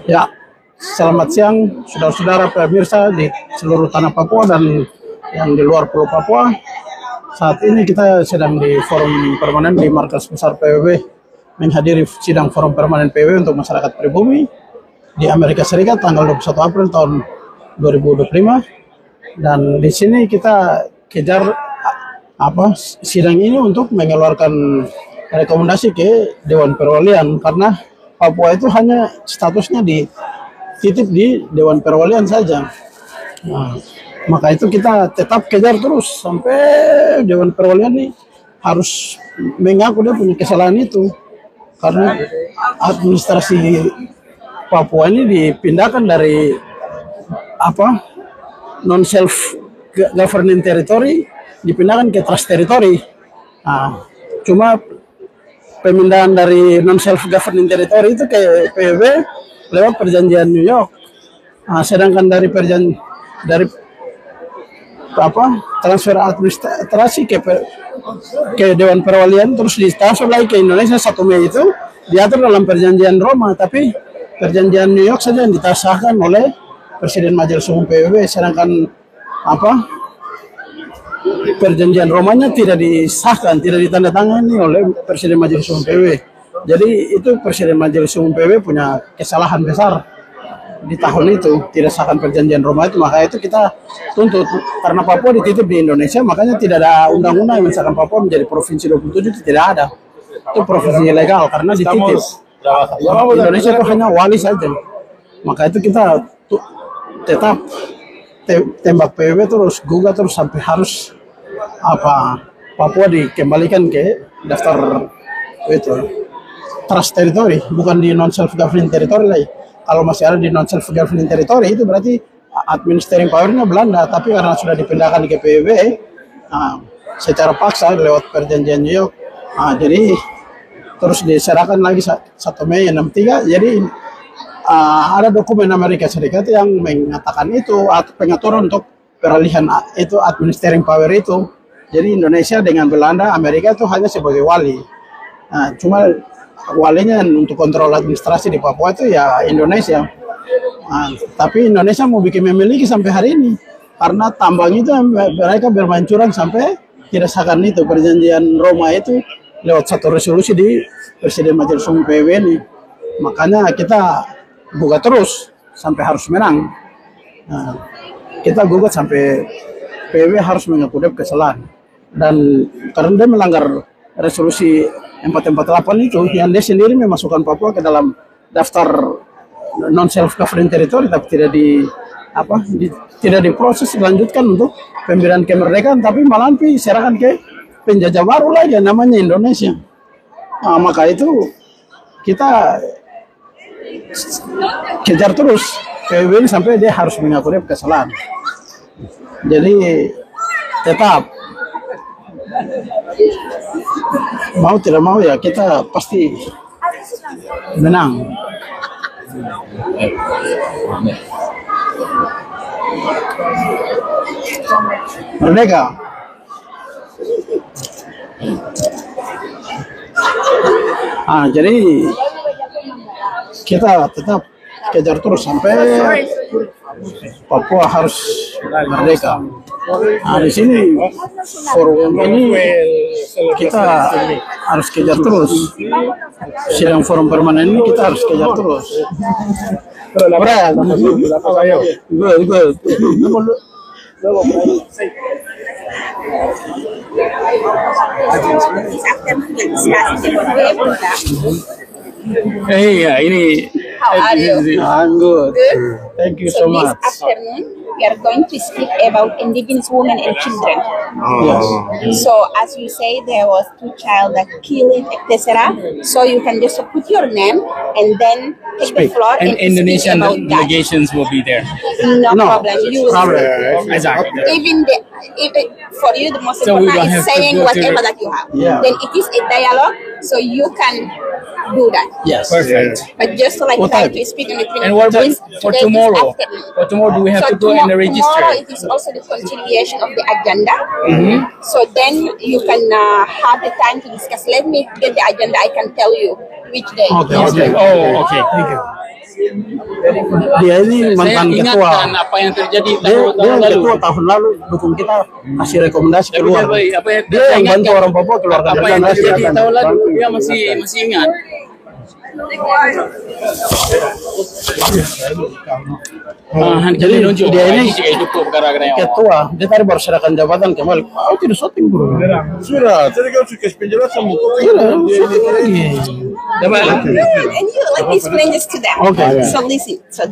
Ya, selamat siang saudara-saudara pemirsa di seluruh tanah Papua dan yang di luar Pulau Papua. Saat ini kita sedang di forum permanen di markas besar PBB menghadiri sidang forum permanen PBB untuk masyarakat pribumi di Amerika Serikat tanggal 21 April tahun 2025. Dan di sini kita kejar sidang ini untuk mengeluarkan rekomendasi ke Dewan Perwalian, karena Papua itu hanya statusnya dititip di Dewan Perwalian saja. Nah, maka itu kita tetap kejar terus sampai Dewan Perwalian ini harus mengaku dia punya kesalahan itu, karena administrasi Papua ini dipindahkan dari non self governing territory dipindahkan ke trust territory. Nah, cuma pemindahan dari non self governing territory itu ke PBB lewat perjanjian New York. Nah, sedangkan dari transfer administrasi ke Dewan Perwalian terus ditransfer lagi ke Indonesia 1 Mei itu diatur dalam perjanjian Roma, tapi perjanjian New York saja yang disahkan oleh Presiden Majelis Umum PBB, sedangkan perjanjian Romanya tidak disahkan, tidak ditandatangani oleh Presiden Majelis Umum PBB. Jadi itu Presiden Majelis Umum PBB punya kesalahan besar di tahun itu, tidak sahkan perjanjian Roma itu. Maka itu kita tuntut, karena Papua dititip di Indonesia, makanya tidak ada undang-undang yang misalkan Papua menjadi provinsi 27 itu tidak ada. Itu provinsi ilegal karena dititip. Indonesia itu hanya wali saja. Maka itu kita tetap tembak PBB terus, gugat terus sampai harus Papua dikembalikan ke daftar itu trust territory, bukan di non self governing territory lagi. Kalau masih ada di non self governing territory itu berarti administering powernya Belanda, tapi karena sudah dipindahkan ke PBB secara paksa lewat perjanjian New York, jadi terus diserahkan lagi 1 Mei 63. Jadi ada dokumen Amerika Serikat yang mengatakan itu pengaturan untuk peralihan itu administering power itu. Jadi Indonesia dengan Belanda, Amerika itu hanya sebagai wali. Nah, cuma walinya untuk kontrol administrasi di Papua itu ya Indonesia. Nah, tapi Indonesia mau bikin memiliki sampai hari ini, karena tambang itu mereka bermain curang sampai tidak sahkan itu perjanjian Roma itu lewat satu resolusi di Presiden Majelis Umum PBB ini. Makanya kita gugat terus sampai harus menang. Nah, kita gugat sampai PBB harus mengaku dia kesalahan, dan karena dia melanggar resolusi 448 itu, yang dia sendiri memasukkan Papua ke dalam daftar non self governing territory, tapi tidak diproses dilanjutkan untuk pemberian kemerdekaan, tapi malah diserahkan ke penjajah baru lagi namanya Indonesia. Nah, maka itu kita kejar terus PBB ini sampai dia harus mengaku dia kesalahan. Jadi tetap mau tidak mau ya kita pasti menang. Merdeka. Jadi kita tetap kejar terus sampai Papua harus merdeka. Di sini forum ini kita harus kejar terus. Sidang forum permanen ini kita harus kejar terus. Good. Ini. How are you? I'm good. Thank you so much. This afternoon, we are going to speak about indigenous women and children. Yes. So, as you say, there was 2 child that killed, etc. So you can just put your name and then take the floor and Indonesian delegations will be there. No problem. You will. Exactly. Even for you, the most So we important don't is have to saying go whatever to- that you have. Yeah. Then it is a dialogue, so you can do that. Yes. Perfect. But just like What try time? to speak in the And what about today for is tomorrow? afternoon. For tomorrow, do we have to go in the register? Tomorrow it is also the continuation of the agenda. So then you can have the time to discuss. Let me get the agenda. I can tell you which day. Okay. Okay. Oh, okay. Thank you. Dia ini mantan Saya ketua. ingatkan apa yang terjadi Dia tahun lalu. ketua tahun lalu dukung kita, kasih rekomendasi Tapi keluar. apa yang Dia yang bantu orang Papua keluarkan apa yang terjadi tahun lalu dia masih ingat. Jadi dia ini ketua. ketua, dia tadi baru serahkan jabatan kembali. Oh tidak syuting bro. Sudah, tadi kau suka penjelasan buku. Syuting lagi. And you like explain this to them. Okay. So listen. So